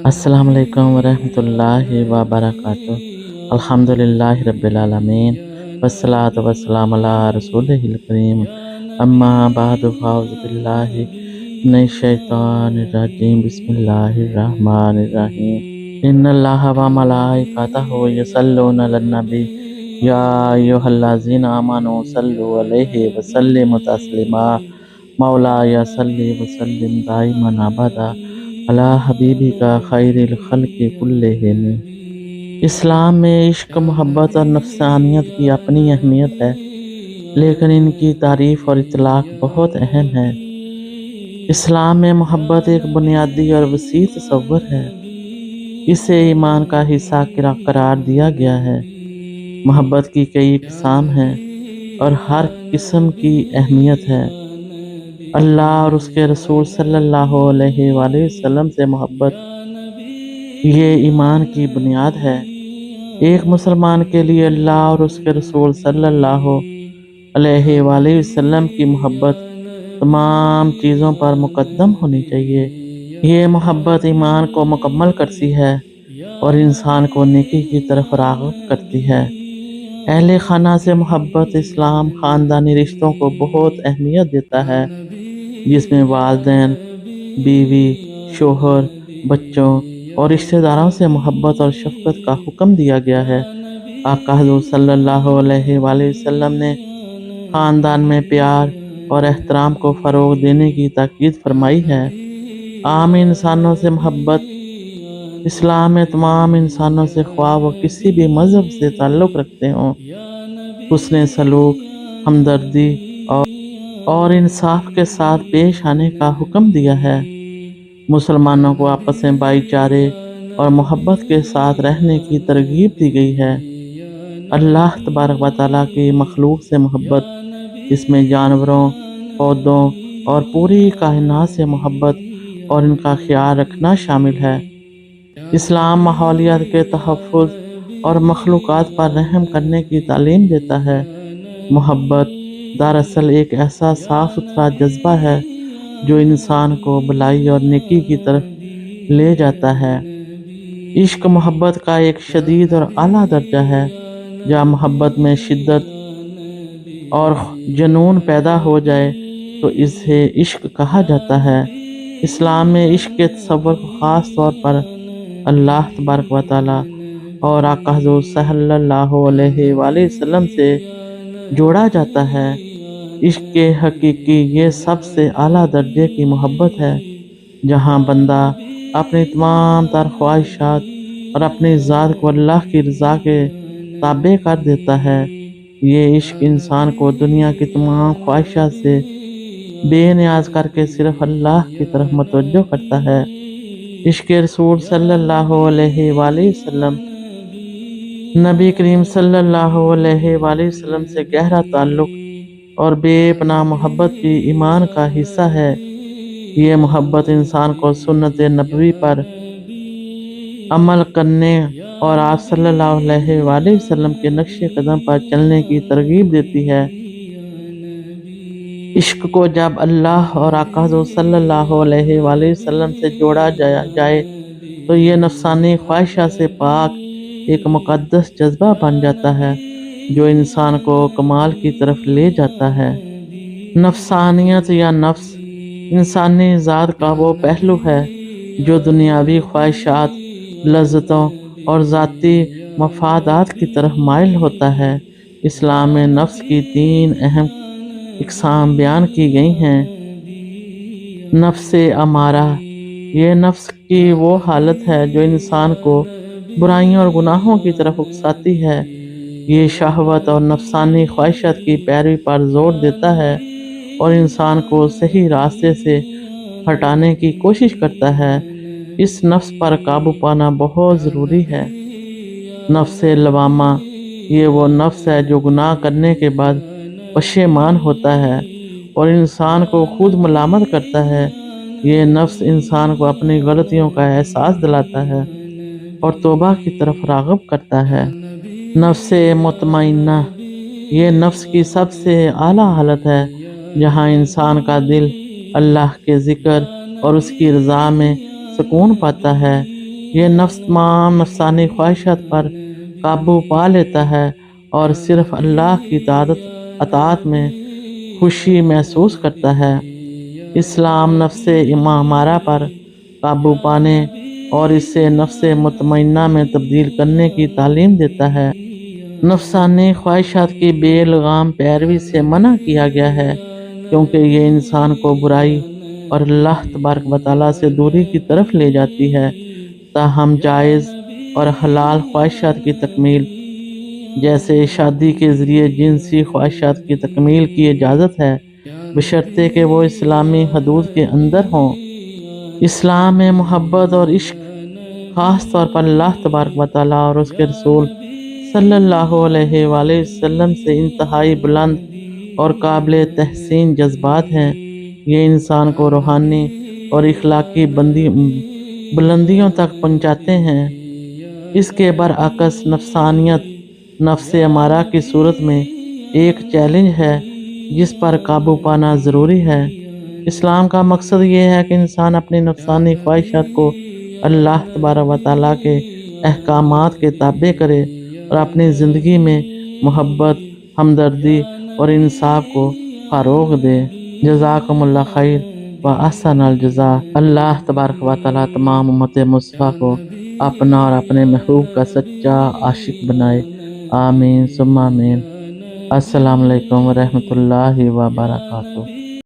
السلام علیکم ورحمۃ اللہ وبرکاتہ۔ الحمدللہ رب العالمین والصلاة والسلام علی رسولہ الکریم، اما بعد فاعوذ باللہ من الشیطان الرجیم، بسم اللہ الرحمن الرحیم۔ ان اللہ وملائکتہ یصلون علی النبی یا ایھا الذین آمنوا صلوا علیہ وسلموا تسلیما۔ مولایا صلی وسلم دائما ابدا علی حبیبی کا خیر الخلق کلہم۔ اسلام میں عشق، محبت اور نفسانیت کی اپنی اہمیت ہے، لیکن ان کی تعریف اور اطلاق بہت اہم ہے۔ اسلام میں محبت ایک بنیادی اور وسیع تصور ہے۔ اسے ایمان کا حصہ قرار دیا گیا ہے۔ محبت کی کئی اقسام ہیں اور ہر قسم کی اہمیت ہے۔ اللہ اور اس کے رسول صلی اللہ علیہ وآلہ وسلم سے محبت یہ ایمان کی بنیاد ہے۔ ایک مسلمان کے لیے اللہ اور اس کے رسول صلی اللہ علیہ وآلہ وسلم کی محبت تمام چیزوں پر مقدم ہونی چاہیے۔ یہ محبت ایمان کو مکمل کرتی ہے اور انسان کو نیکی کی طرف راغب کرتی ہے۔ اہل خانہ سے محبت اسلام خاندانی رشتوں کو بہت اہمیت دیتا ہے، جس میں والدین، بیوی، شوہر، بچوں اور رشتہ داروں سے محبت اور شفقت کا حکم دیا گیا ہے۔ آقا حضور صلی اللہ علیہ وآلہ وسلم نے خاندان میں پیار اور احترام کو فروغ دینے کی تاکید فرمائی ہے۔ عام انسانوں سے محبت اسلام میں تمام انسانوں سے، خواہ وہ کسی بھی مذہب سے تعلق رکھتے ہوں، حسن سلوک، ہمدردی اور انصاف کے ساتھ پیش آنے کا حکم دیا ہے۔ مسلمانوں کو آپس میں بھائی چارے اور محبت کے ساتھ رہنے کی ترغیب دی گئی ہے۔ اللہ تبارک و تعالیٰ کی مخلوق سے محبت، اس میں جانوروں، پودوں اور پوری کائنات سے محبت اور ان کا خیال رکھنا شامل ہے۔ اسلام ماحولیات کے تحفظ اور مخلوقات پر رحم کرنے کی تعلیم دیتا ہے۔ محبت دراصل ایک ایسا صاف ستھرا جذبہ ہے جو انسان کو بھلائی اور نیکی کی طرف لے جاتا ہے۔ عشق محبت کا ایک شدید اور اعلیٰ درجہ ہے۔ جہاں محبت میں شدت اور جنون پیدا ہو جائے تو اسے عشق کہا جاتا ہے۔ اسلام میں عشق کے تصور کو خاص طور پر اللہ تبارک و تعالیٰ اور آقا حضور صلی اللہ علیہ وآلہ وسلم سے جوڑا جاتا ہے۔ عشق کے حقیقی یہ سب سے اعلیٰ درجے کی محبت ہے، جہاں بندہ اپنی تمام تر خواہشات اور اپنی ذات کو اللہ کی رضا کے تابع کر دیتا ہے۔ یہ عشق انسان کو دنیا کی تمام خواہشات سے بے نیاز کر کے صرف اللہ کی طرف متوجہ کرتا ہے۔ عشق رسول صلی اللہ علیہ وآلہ وسلم، نبی کریم صلی اللہ علیہ وآلہ وسلم سے گہرا تعلق اور بے پناہ محبت بھی ایمان کا حصہ ہے۔ یہ محبت انسان کو سنت نبوی پر عمل کرنے اور آپ صلی اللہ علیہ وآلہ وسلم کے نقش قدم پر چلنے کی ترغیب دیتی ہے۔ عشق کو جب اللہ اور آقا حضور صلی اللہ علیہ وآلہ وسلم سے جوڑا جائے تو یہ نفسانی خواہشات سے پاک ایک مقدس جذبہ بن جاتا ہے جو انسان کو کمال کی طرف لے جاتا ہے۔ نفسانیت یا نفس انسانی ذات کا وہ پہلو ہے جو دنیاوی خواہشات، لذتوں اور ذاتی مفادات کی طرف مائل ہوتا ہے۔ اسلام میں نفس کی 3 اہم اقسام بیان کی گئی ہیں۔ نفس امارہ، یہ نفس کی وہ حالت ہے جو انسان کو برائیوں اور گناہوں کی طرف اکساتی ہے۔ یہ شہوت اور نفسانی خواہشات کی پیروی پر زور دیتا ہے اور انسان کو صحیح راستے سے ہٹانے کی کوشش کرتا ہے۔ اس نفس پر قابو پانا بہت ضروری ہے۔ نفس لوامہ، یہ وہ نفس ہے جو گناہ کرنے کے بعد پشیمان ہوتا ہے اور انسان کو خود ملامت کرتا ہے۔ یہ نفس انسان کو اپنی غلطیوں کا احساس دلاتا ہے اور توبہ کی طرف راغب کرتا ہے۔ نفس مطمئنہ، یہ نفس کی سب سے اعلیٰ حالت ہے جہاں انسان کا دل اللہ کے ذکر اور اس کی رضا میں سکون پاتا ہے۔ یہ نفس تمام نفسانی خواہشات پر قابو پا لیتا ہے اور صرف اللہ کی اطاعت میں خوشی محسوس کرتا ہے۔ اسلام نفس امارہ پر قابو پانے اور اسے نفس مطمئنہ میں تبدیل کرنے کی تعلیم دیتا ہے۔ نفسانی خواہشات کی بے لگام پیروی سے منع کیا گیا ہے کیونکہ یہ انسان کو برائی اور اللہ تبارک و تعالیٰ سے دوری کی طرف لے جاتی ہے۔ تاہم جائز اور حلال خواہشات کی تکمیل، جیسے شادی کے ذریعے جنسی خواہشات کی تکمیل کی اجازت ہے، بشرطے کہ وہ اسلامی حدود کے اندر ہوں۔ اسلام میں محبت اور عشق خاص طور پر اللہ تبارک و تعالیٰ اور اس کے رسول صلی اللہ علیہ وآلہ وسلم سے انتہائی بلند اور قابل تحسین جذبات ہیں۔ یہ انسان کو روحانی اور اخلاقی بلندیوں تک پہنچاتے ہیں۔ اس کے برعکس نفسانیت نفس امارہ کی صورت میں ایک چیلنج ہے جس پر قابو پانا ضروری ہے۔ اسلام کا مقصد یہ ہے کہ انسان اپنی نفسانی خواہشات کو اللہ تبارک و تعالیٰ کے احکامات کے تابع کرے اور اپنی زندگی میں محبت، ہمدردی اور انصاف کو فروغ دے۔ جزاکم اللہ خیر و احسن الجزاء۔ اللہ تبارک و تعالیٰ تمام امت مصطفیٰ کو اپنا اور اپنے محبوب کا سچا عاشق بنائے، آمین ثم آمین۔ السلام علیکم ورحمۃ اللہ وبرکاتہ۔